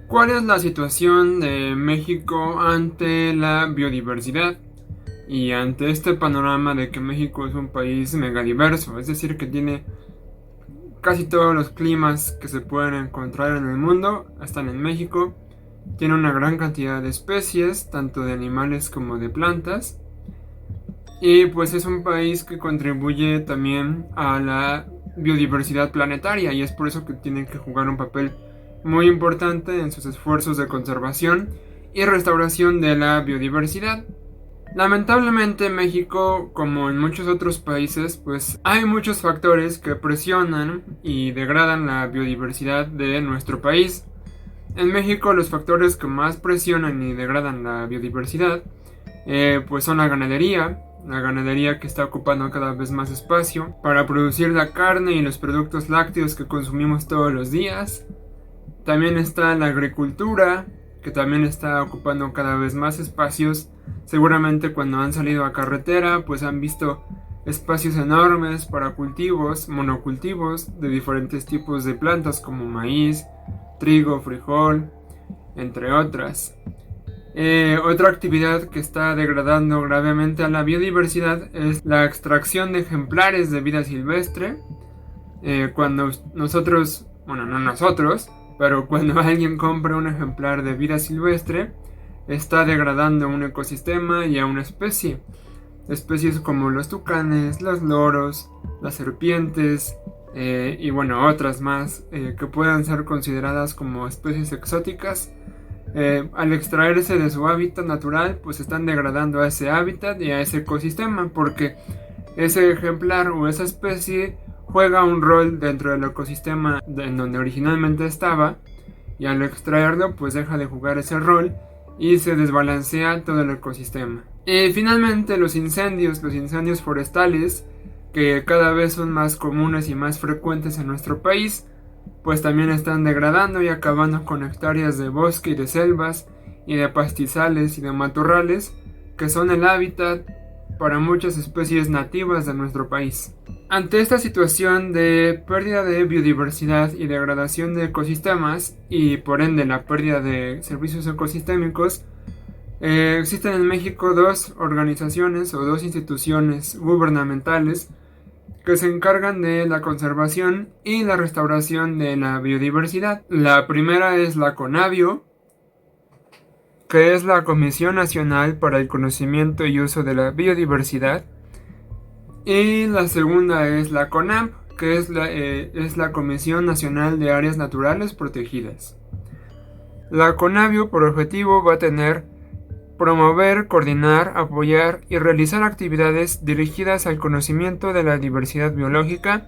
¿Cuál es la situación de México ante la biodiversidad? Y ante este panorama de que México es un país megadiverso, es decir, que tiene casi todos los climas que se pueden encontrar en el mundo, están en México. Tiene una gran cantidad de especies, tanto de animales como de plantas. Y pues es un país que contribuye también a la biodiversidad planetaria y es por eso que tienen que jugar un papel muy importante en sus esfuerzos de conservación y restauración de la biodiversidad. Lamentablemente México, como en muchos otros países, pues hay muchos factores que presionan y degradan la biodiversidad de nuestro país. En México los factores que más presionan y degradan la biodiversidad pues son la ganadería que está ocupando cada vez más espacio para producir la carne y los productos lácteos que consumimos todos los días. También está la agricultura, que también está ocupando cada vez más espacios. Seguramente cuando han salido a carretera, pues han visto espacios enormes para cultivos, monocultivos de diferentes tipos de plantas como maíz, trigo, frijol, entre otras. Otra actividad que está degradando gravemente a la biodiversidad es la extracción de ejemplares de vida silvestre. Cuando nosotros, bueno, no nosotros, pero cuando alguien compra un ejemplar de vida silvestre, está degradando un ecosistema y a una especie. Especies como los tucanes, los loros, las serpientes y bueno, otras más que puedan ser consideradas como especies exóticas. Al extraerse de su hábitat natural, pues están degradando a ese hábitat y a ese ecosistema, porque ese ejemplar o esa especie juega un rol dentro del ecosistema en donde originalmente estaba, y al extraerlo pues deja de jugar ese rol y se desbalancea todo el ecosistema. Y finalmente los incendios forestales, que cada vez son más comunes y más frecuentes en nuestro país, pues también están degradando y acabando con hectáreas de bosque y de selvas y de pastizales y de matorrales que son el hábitat para muchas especies nativas de nuestro país. Ante esta situación de pérdida de biodiversidad y degradación de ecosistemas y por ende la pérdida de servicios ecosistémicos, existen en México dos organizaciones o dos instituciones gubernamentales que se encargan de la conservación y la restauración de la biodiversidad. La primera es la CONABIO, que es la Comisión Nacional para el Conocimiento y Uso de la Biodiversidad, y la segunda es la CONAP, que es la Comisión Nacional de Áreas Naturales Protegidas. La CONABIO por objetivo va a tener promover, coordinar, apoyar y realizar actividades dirigidas al conocimiento de la diversidad biológica,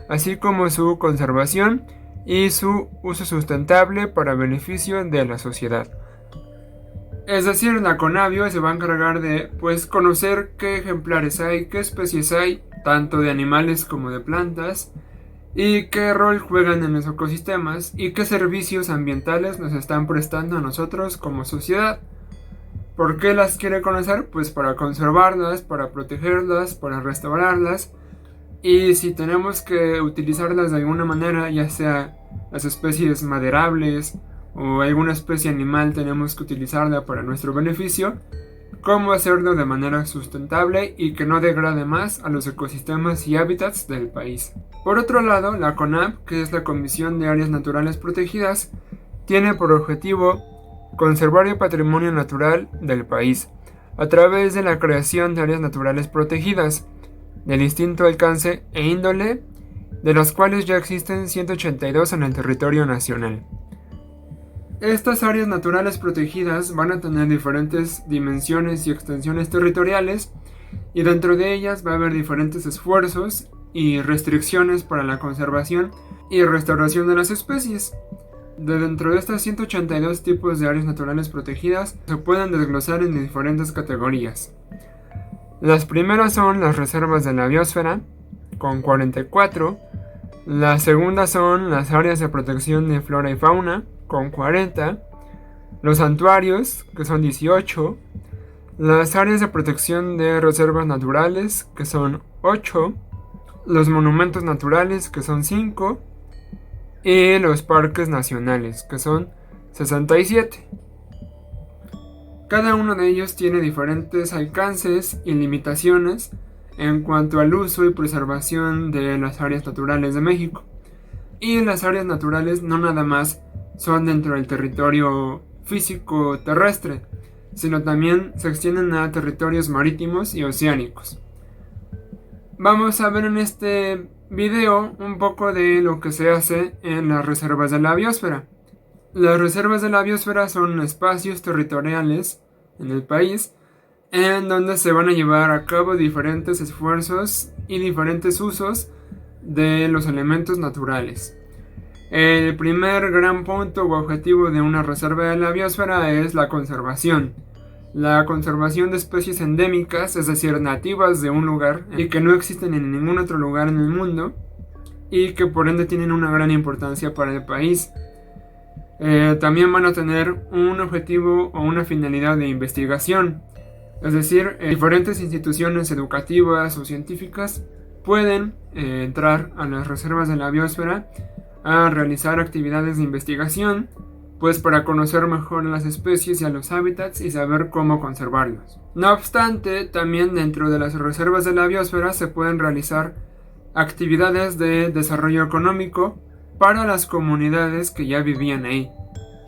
así como su conservación y su uso sustentable para beneficio de la sociedad. Es decir, la CONABIO se va a encargar de conocer qué ejemplares hay, qué especies hay, tanto de animales como de plantas, y qué rol juegan en los ecosistemas y qué servicios ambientales nos están prestando a nosotros como sociedad. ¿Por qué las quiere conocer? Pues para conservarlas, para protegerlas, para restaurarlas. Y si tenemos que utilizarlas de alguna manera, ya sea las especies maderables o alguna especie animal, tenemos que utilizarla para nuestro beneficio, cómo hacerlo de manera sustentable y que no degrade más a los ecosistemas y hábitats del país. Por otro lado, la CONAP, que es la Comisión de Áreas Naturales Protegidas, tiene por objetivo conservar el patrimonio natural del país a través de la creación de áreas naturales protegidas de distinto alcance e índole, de las cuales ya existen 182 en el territorio nacional. Estas áreas naturales protegidas van a tener diferentes dimensiones y extensiones territoriales, y dentro de ellas va a haber diferentes esfuerzos y restricciones para la conservación y restauración de las especies. Dentro de estas 182 tipos de áreas naturales protegidas se pueden desglosar en diferentes categorías. Las primeras son las reservas de la biosfera, con 44. Las segundas son las áreas de protección de flora y fauna, con 40. Los santuarios, que son 18. Las áreas de protección de reservas naturales, que son 8. Los monumentos naturales, que son 5. Y los parques nacionales, que son 67. Cada uno de ellos tiene diferentes alcances y limitaciones en cuanto al uso y preservación de las áreas naturales de México. Y las áreas naturales no nada más son dentro del territorio físico terrestre, sino también se extienden a territorios marítimos y oceánicos. Vamos a ver en este video un poco de lo que se hace en las reservas de la biosfera. Las reservas de la biosfera son espacios territoriales en el país en donde se van a llevar a cabo diferentes esfuerzos y diferentes usos de los elementos naturales. El primer gran punto u objetivo de una reserva de la biosfera es la conservación. La conservación de especies endémicas, es decir, nativas de un lugar y que no existen en ningún otro lugar en el mundo y que por ende tienen una gran importancia para el país. También van a tener un objetivo o una finalidad de investigación, es decir, diferentes instituciones educativas o científicas pueden entrar a las reservas de la biosfera a realizar actividades de investigación, pues para conocer mejor las especies y a los hábitats y saber cómo conservarlos. No obstante, también dentro de las reservas de la biosfera se pueden realizar actividades de desarrollo económico para las comunidades que ya vivían ahí.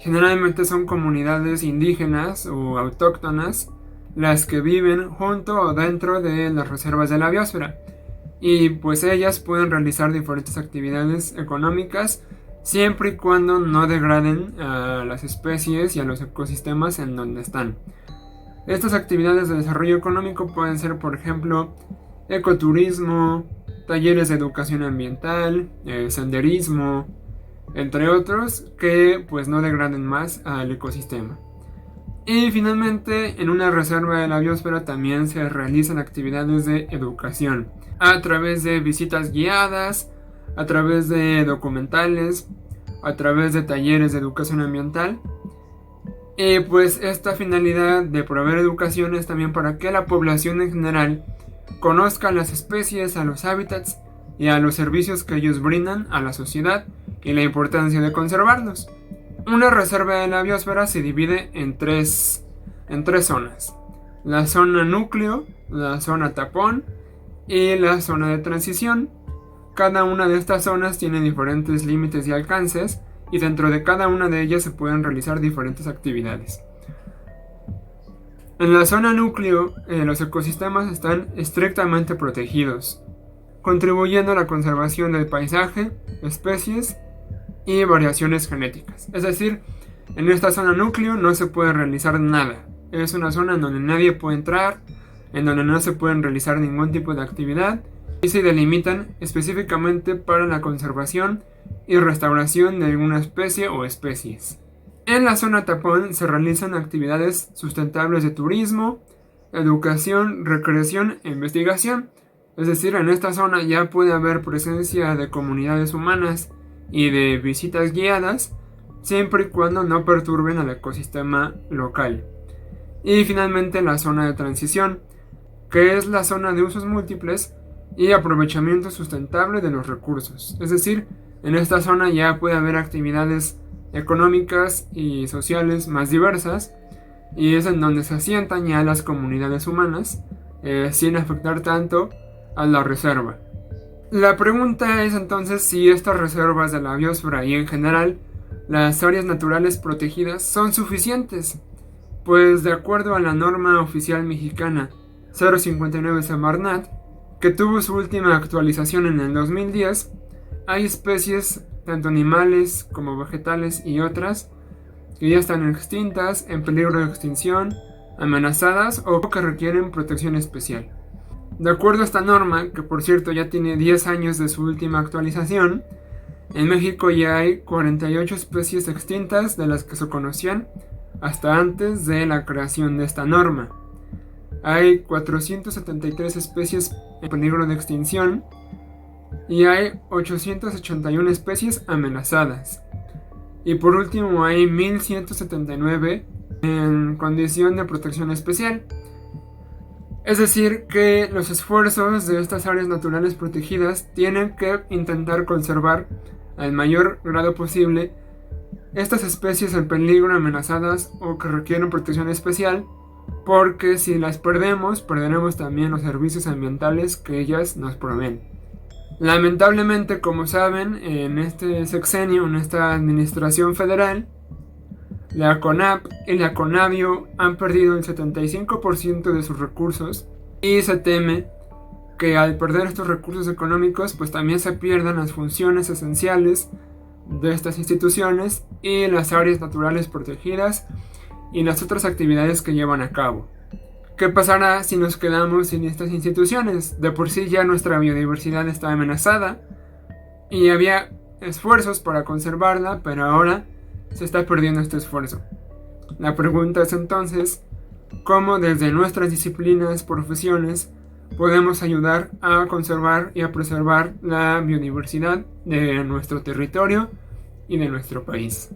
Generalmente son comunidades indígenas o autóctonas las que viven junto o dentro de las reservas de la biosfera, y pues ellas pueden realizar diferentes actividades económicas siempre y cuando no degraden a las especies y a los ecosistemas en donde están. Estas actividades de desarrollo económico pueden ser, por ejemplo, ecoturismo, talleres de educación ambiental, senderismo, entre otros, que pues no degraden más al ecosistema. Y finalmente, en una reserva de la biosfera también se realizan actividades de educación a través de visitas guiadas, a través de documentales, a través de talleres de educación ambiental. Y pues esta finalidad de proveer educación es también para que la población en general conozca las especies, a los hábitats y a los servicios que ellos brindan a la sociedad y la importancia de conservarlos. Una reserva de la biosfera se divide en tres zonas: la zona núcleo, la zona tapón y la zona de transición. Cada una de estas zonas tiene diferentes límites y alcances, y dentro de cada una de ellas se pueden realizar diferentes actividades. En la zona núcleo, los ecosistemas están estrictamente protegidos, contribuyendo a la conservación del paisaje, especies y variaciones genéticas. Es decir, en esta zona núcleo no se puede realizar nada. Es una zona en donde nadie puede entrar, en donde no se pueden realizar ningún tipo de actividad, y se delimitan específicamente para la conservación y restauración de alguna especie o especies. En la zona tapón se realizan actividades sustentables de turismo, educación, recreación e investigación. Es decir, en esta zona ya puede haber presencia de comunidades humanas y de visitas guiadas, siempre y cuando no perturben al ecosistema local. Y finalmente la zona de transición, que es la zona de usos múltiples y aprovechamiento sustentable de los recursos. Es decir, en esta zona ya puede haber actividades económicas y sociales más diversas, y es en donde se asientan ya las comunidades humanas sin afectar tanto a la reserva. La pregunta es entonces si estas reservas de la biosfera y en general las áreas naturales protegidas son suficientes. Pues de acuerdo a la norma oficial mexicana 059 Semarnat, que tuvo su última actualización en el 2010, hay especies, tanto animales como vegetales y otras, que ya están extintas, en peligro de extinción, amenazadas o que requieren protección especial. De acuerdo a esta norma, que por cierto ya tiene 10 años de su última actualización, en México ya hay 48 especies extintas de las que se conocían hasta antes de la creación de esta norma. Hay 473 especies en peligro de extinción y hay 881 especies amenazadas. Y por último hay 1179 en condición de protección especial. Es decir, que los esfuerzos de estas áreas naturales protegidas tienen que intentar conservar al mayor grado posible estas especies en peligro, amenazadas o que requieren protección especial, porque si las perdemos, perderemos también los servicios ambientales que ellas nos proveen. Lamentablemente, como saben, en este sexenio, en esta administración federal, la CONAP y la CONABIO han perdido el 75% de sus recursos y se teme que al perder estos recursos económicos, pues también se pierdan las funciones esenciales de estas instituciones y las áreas naturales protegidas y las otras actividades que llevan a cabo. ¿Qué pasará si nos quedamos sin estas instituciones? De por sí ya nuestra biodiversidad está amenazada y había esfuerzos para conservarla, pero ahora se está perdiendo este esfuerzo. La pregunta es entonces, ¿cómo desde nuestras disciplinas, profesiones, podemos ayudar a conservar y a preservar la biodiversidad de nuestro territorio y de nuestro país?